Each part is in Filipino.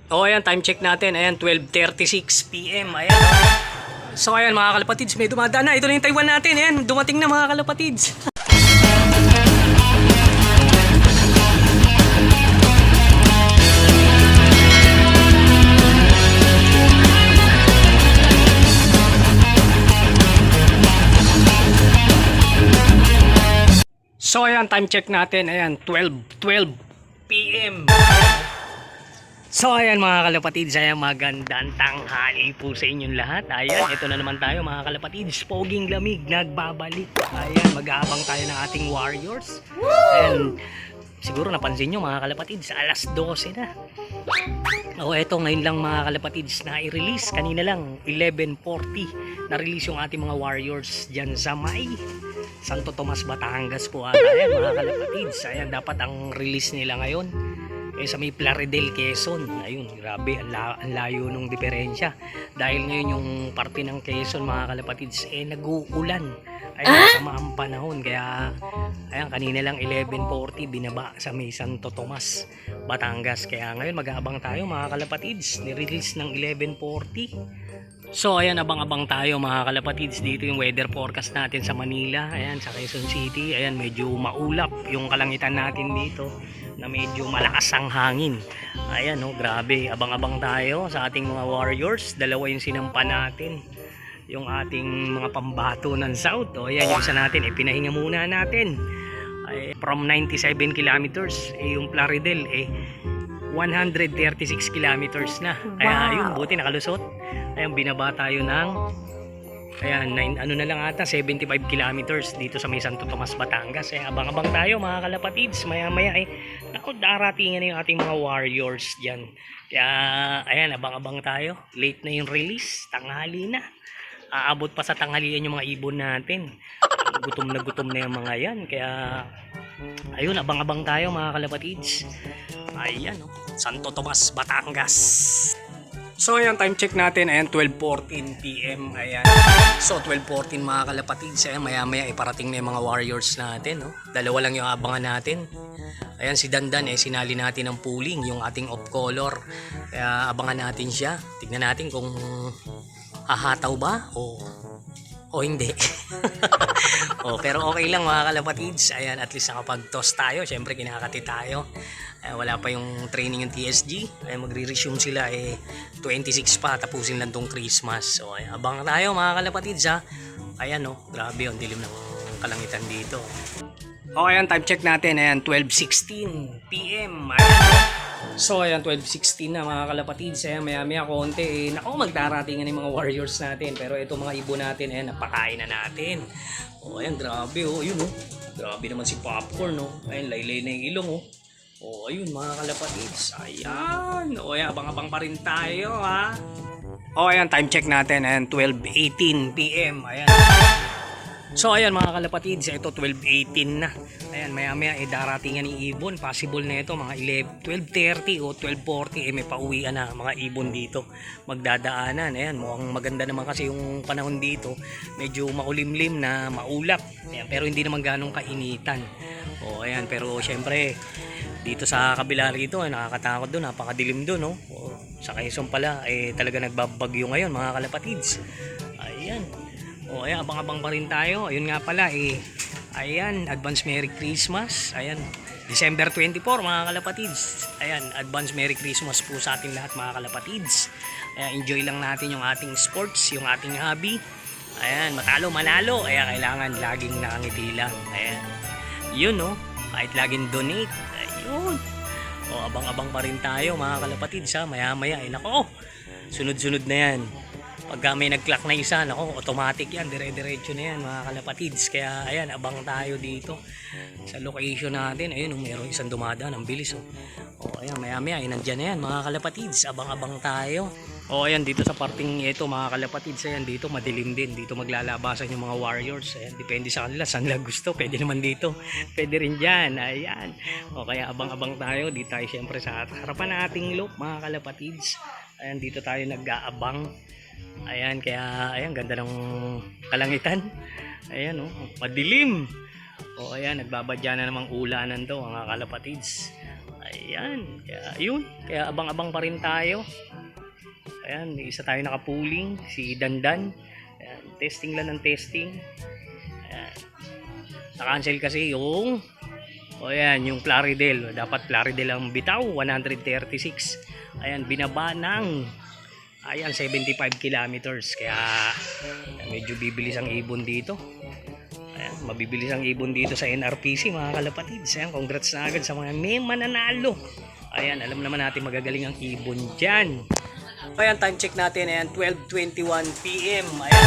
O ayan, time check natin. Ayan, 12:36 PM. Ayan. So ayan mga kalapatids, may dumadaan na. Ito na yung Taiwan natin. Ayan, dumating na mga kalapatids. So ayan, time check natin. Ayan, 12:12 PM. So ayan mga kalapatids, ayan, magandang tanghali po sa inyong lahat. Ayan, ito na naman tayo mga kalapatids, poging lamig, nagbabalik. Ayan, mag-aabang tayo ng ating Warriors. Ayan, siguro napansin nyo mga kalapatids, alas 12 na. O eto, ngayon lang mga kalapatids na i-release, kanina lang 11:40 na-release yung ating mga Warriors dyan sa may Santo Tomas, Batangas po. Ayan mga kalapatids, ayan, dapat ang release nila ngayon sa may Plaridel, Quezon. Ayun, grabe, ang layo nung diferensya. Dahil ngayon yung parte ng Quezon mga kalapatids, nag-uulan. Ayun, sama ang panahon. Kaya, ayan, kanina lang 11:40, binaba sa may Santo Tomas, Batangas. Kaya ngayon mag-aabang tayo mga kalapatids. Nirelease ng 11:40. So ayan, abang-abang tayo mga kalapatids. Dito yung weather forecast natin sa Manila. Ayan, sa Quezon City. Ayan, medyo maulap yung kalangitan natin dito, na medyo malakas ang hangin. Ayan, no, grabe, abang-abang tayo sa ating mga Warriors. Dalawa yung sinampa natin, yung ating mga pambato ng South. O ayan, yung isa natin, pinahinga muna natin. From 97 kilometers, yung Plaridel 136 kilometers na. Kaya yun, buti nakalusot. Ayan, binaba tayo ng ayan, ano na lang ata, 75 kilometers dito sa may Santo Tomas, Batangas. Abang-abang tayo mga kalapatids. Maya-maya naku, daratingan na yung ating mga Warriors dyan. Kaya ayan, abang-abang tayo. Late na yung release, tanghali na. Aabot pa sa tanghalian yung mga ibon natin. Gutom na yung mga yan. Kaya ayun, abang-abang tayo mga kalapatids. Ayan, Santo Tomas, Batangas. So ayan, time check natin, ayan, 12:14 PM. Ayan, so 12:14 mga kalapatids. Ayan, maya-maya iparating na yung mga Warriors natin, no? Dalawa lang yung abangan natin. Ayan, si Dandan, sinali natin ng pooling, yung ating off color. Kaya abangan natin siya. Tignan natin kung hahataw ba o hindi. Pero okay lang mga kalapatids. Ayan, at least nakapag-toss tayo. Siyempre kinakati tayo. Wala pa yung training yung TSG. Magre-resume sila 26 pa. Tapusin lang tong Christmas. So ayan, abang tayo mga kalapatids ha. Ayan, grabe yung dilim ng kalangitan dito. Ayan, time check natin. Ayan, 12:16 PM. Ayan. So ayan, 12:16 na mga kalapatids. Ayan, maya-maya konti. Naku, magdaratingan yung mga Warriors natin. Pero ito mga ibon natin, ayan, napakain na natin. Ayan, grabe yun Grabe naman si Popcorn, Ayan, laylay na yung ilong, ayun mga kalapatids. Ayan. Ayan, abang-abang pa rin tayo, ha. Ayan, time check natin. Ayan, 12:18 PM. Ayan. So ayan mga kalapatids, ito 12:18 na. Ayan, maya-maya daratingan ng ibon. Possible na ito mga 12:30 o 12:40 may pauwian na mga ibon dito. Magdadaanan. Ayan, mukhang maganda naman kasi yung panahon dito. Medyo makulimlim na maulap. Ayan, pero hindi naman ganong kainitan. Ayan, pero syempre dito sa kabila rito, nakakatakot doon, napakadilim doon, sa Quezon pala talaga nagbabagyo ngayon mga kalapatids. Ayan. Ayan, abang-abang pa rin tayo. Ayun nga pala, ayan, advance Merry Christmas. Ayan, December 24 mga kalapatids. Ayan, advance Merry Christmas po sa ating lahat mga kalapatids. Ayan, enjoy lang natin yung ating sports, yung ating hobby. Ayan, matalo, manalo. Ayan, kailangan laging nakangiti lang. Ayan, yun kahit laging donate. Ayun. Abang-abang pa rin tayo mga kalapatids ha. Maya-maya, nako, sunod-sunod na yan. Pagka may nag-clock na isa, automatic yan, dire-diretso na yan mga kalapatids. Kaya ayan, abang tayo dito sa location natin. Ayun, mayroong isang dumadaan, ang bilis. Ayan, maya-maya, nandyan na yan mga kalapatids. Abang-abang tayo. Ayan, dito sa parting ito mga kalapatids, ayan, dito madilim din. Dito maglalabasan yung mga Warriors. Ayan, depende sa kanila, saan nila gusto. Pwede naman dito, pwede rin dyan. Ayan, kaya abang-abang tayo. Dito tayo syempre sa harapan ng ating loop mga kalapatids. Ayan, dito tayo nag-aabang. Ayan, kaya ayan, ganda ng kalangitan. Ayan, madilim. Ayan, nagbabadya na namang ulanan to mga kalapatids. Ayan, kaya yun. Kaya abang-abang pa rin tayo. Ayan, may isa tayo nakapuling, si Dandan. Ayan, testing lang ng testing. Ayan. Na-cancel kasi yung yung Plaridel. Dapat Plaridel ang bitaw, 136. Ayan, binaba ng 75 kilometers. Kaya medyo bibilis ang ibon dito. Ayan, mabibilis ang ibon dito sa NRPC mga kalapatids. Ayan, congrats na agad sa mga may mananalo. Ayan, alam naman natin magagaling ang ibon dyan. Ayan, time check natin. Ayan, 12:21 PM. Ayan.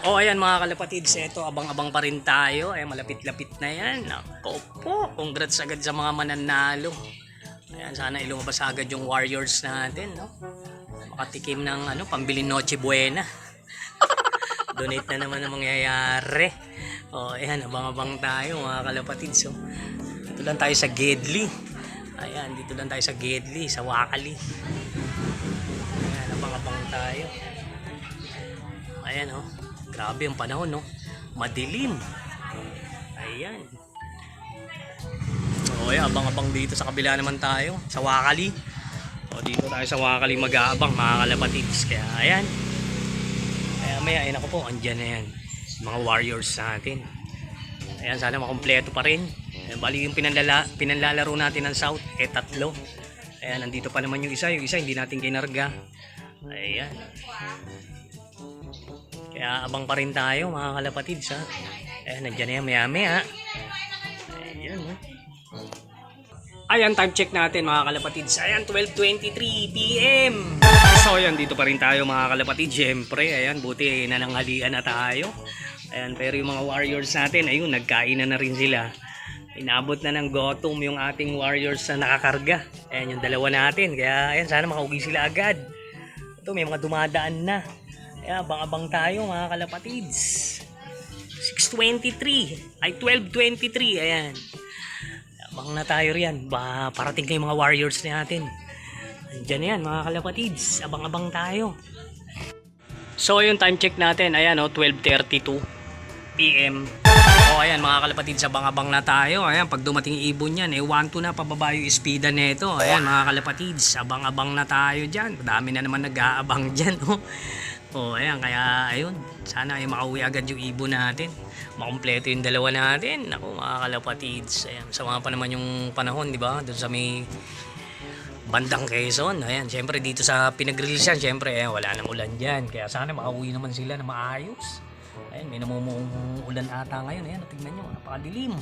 Ayan mga kalapatids, eto abang-abang pa rin tayo. Ayan, malapit-lapit na yan. Ako po, congrats agad sa mga mananalo. Ayan, sana ilumabas agad yung Warriors natin, no? Makatikim ng pambili Noche Buena. Donate na naman ang mangyayari. Ayan, abang-abang tayo mga kalapatids. Dito lang tayo sa Gedli. Ayan, dito lang tayo sa Gedli, sa Wakali. Ayan, abang-abang tayo. Ayan, grabe ang panahon, no? Madilim. Ayan. Abang-abang dito sa kabila naman tayo, sa Wakali. Dito tayo sa Wakali mag-aabang mga kalapatids. Kaya ayan. Kaya maya, ako po, andyan na yan. Mga Warriors natin. Ayan, sana makompleto pa rin. Ayan, bali yung pinanlalaro natin ng South, tatlo. Ayan, nandito pa naman yung isa hindi natin kinarga. Ayan. Kaya abang pa rin tayo mga kalapatids, ha. Ayan, nandiyan na yan maya-maya. Ayan, Ayan, time check natin mga kalapatids. Ayan, 12:23 PM. So, ayan, dito pa rin tayo mga kalapatids. Siyempre, ayan, buti nananghalian na tayo. Ayan, pero yung mga Warriors natin, ayun, nagkain na rin sila. Inabot na ng gutom yung ating Warriors na nakakarga. Ayan, yung dalawa natin. Kaya, ayan, sana makauwi sila agad. Ito, may mga dumadaan na. Kaya abang-abang tayo mga kalapatids. 12:23. Ayan. Abang na tayo riyan. Parating kayo mga Warriors natin. Andyan na yan mga kalapatids. Abang-abang tayo. So yung time check natin. Ayan 12:32 PM. Ayan mga kalapatids. Abang-abang na tayo. Ayan, pag dumating ibon yan 1-2 na pababa yung speeda nito. Ayan mga kalapatids. Abang-abang na tayo dyan. Dami na naman nag-aabang dyan. Ayan, kaya ayun, sana ay makauwi agad yung ibon natin. Makumpleto yung dalawa natin. Ako mga kalapatids. Ayan, sama pa naman yung panahon, di ba? Doon sa may bandang Quezon. Ayan, syempre dito sa pinag-releasean, syempre wala nang ulan dyan. Kaya sana makauwi naman sila na maayos. Ayan, may namumuong ulan ata ngayon. Ayan, tingnan nyo, napakadilim.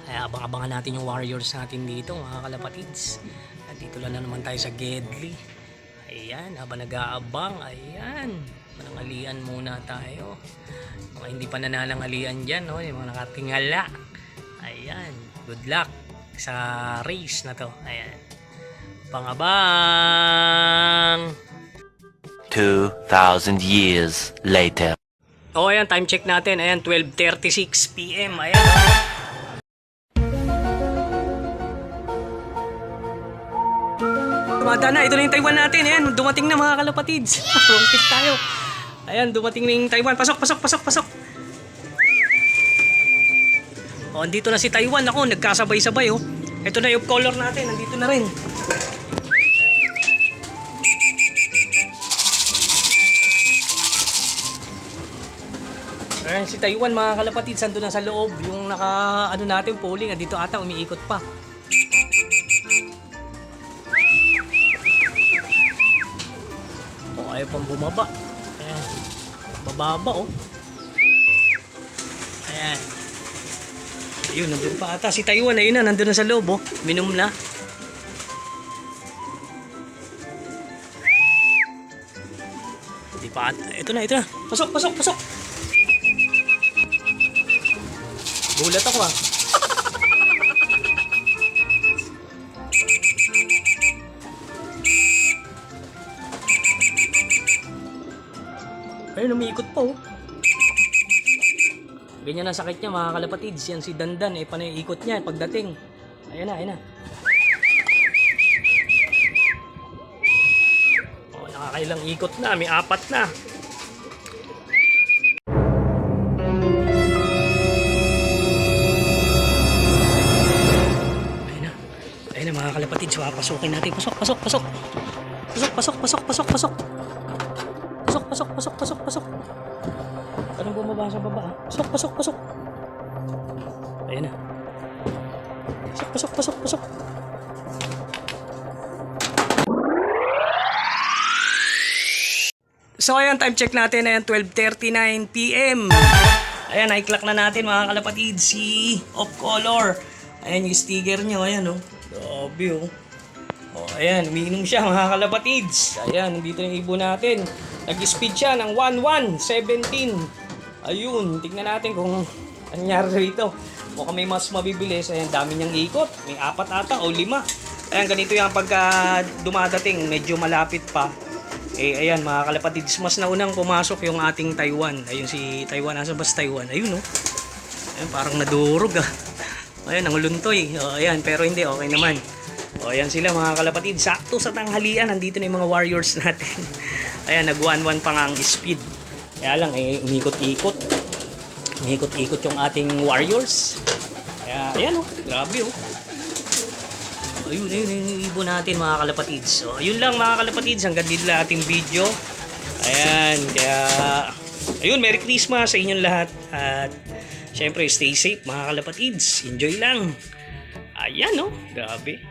Kaya abang-abangan natin yung Warriors natin dito mga kalapatids. At dito lang na naman tayo sa Gedli. Ayan, habang nag-aabang, ayan, manangalian muna tayo. Mga hindi pa nananangalian dyan, yung mga nakatingala. Ayan, good luck sa race na to. Ayan, pangabang. 2,000 years later. Ayan, time check natin. Ayan, 12:36 PM. Ayan. Dumadaan na, ito na yung Taiwan natin. Ayan, dumating na mga kalapatids. Rompit tayo. Ayan, dumating na yung Taiwan. Pasok. Andito na si Taiwan. Ako, nagkasabay-sabay. Ito na yung color natin. Nandito na rin. Ayan, si Taiwan mga kalapatids. Nandun na sa loob. Yung natin, polling. Dito ata, umiikot pa. Ayaw pang bumaba. Ayan. Bababa Ayan. Ayun, nandun pa ata. Si Taiwan, ayun na, nandun na sa loob Minom na. Hindi pa ata. Ito na. Pasok. Gulat ako Ayun, umiikot pa Ganyan ang sakit niya mga kalapatids. Yan si Dandan panay ikot niya pagdating. Ayan na. Nakakailang ikot na. May 4 na. Ayan na. Papasukin natin. Pasok, pasok, pasok. Pasok, pasok, pasok, pasok, pasok. Pasok, pasok, pasok, pasok, pasok. Anong bumaba sa baba? Pasok, pasok, pasok. Ayan na. Pasok, pasok, pasok, pasok. So ayan, time check natin. Ayan, 12:39 PM. Ayan, i-clock na natin mga kalapatid si Off Color. Ayan yung sticker nyo. Ayan oh. Grabe oh. Oh, ayan, umiinom siya mga kalapatids. Ayan, dito yung ibon natin. Nag-speed siya ng 1:1:17. Ayun, tignan natin kung nangyari rito. Mukhang may mas mabibilis. Ayan, dami niyang ikot. May 4 ata o 5. Ayan, ganito yung pagka dumadating. Medyo malapit pa. Eh, ayan mga kalapatids, mas naunang pumasok yung ating Taiwan. Ayun si Taiwan. Nasa bas Taiwan? Ayun oh. Ayan, parang nadurog ah. Ayan, nanguluntoy. Oh, ayan, pero hindi, okay naman. O, ayan sila mga kalapatid. Sakto sa tanghalian, nandito na yung mga warriors natin. Ayan, nag-1-1 pa nga ang speed. Kaya lang, eh, umikot-ikot. Umikot-ikot yung ating warriors. Kaya, ayan o, grabe o. Ayun, yung ibon natin mga kalapatid. So, ayun lang mga kalapatid. Hanggang dito lang ating video. Ayan, kaya, ayun, Merry Christmas sa inyong lahat. At, syempre, stay safe mga kalapatids. Enjoy lang. Ayan o, grabe.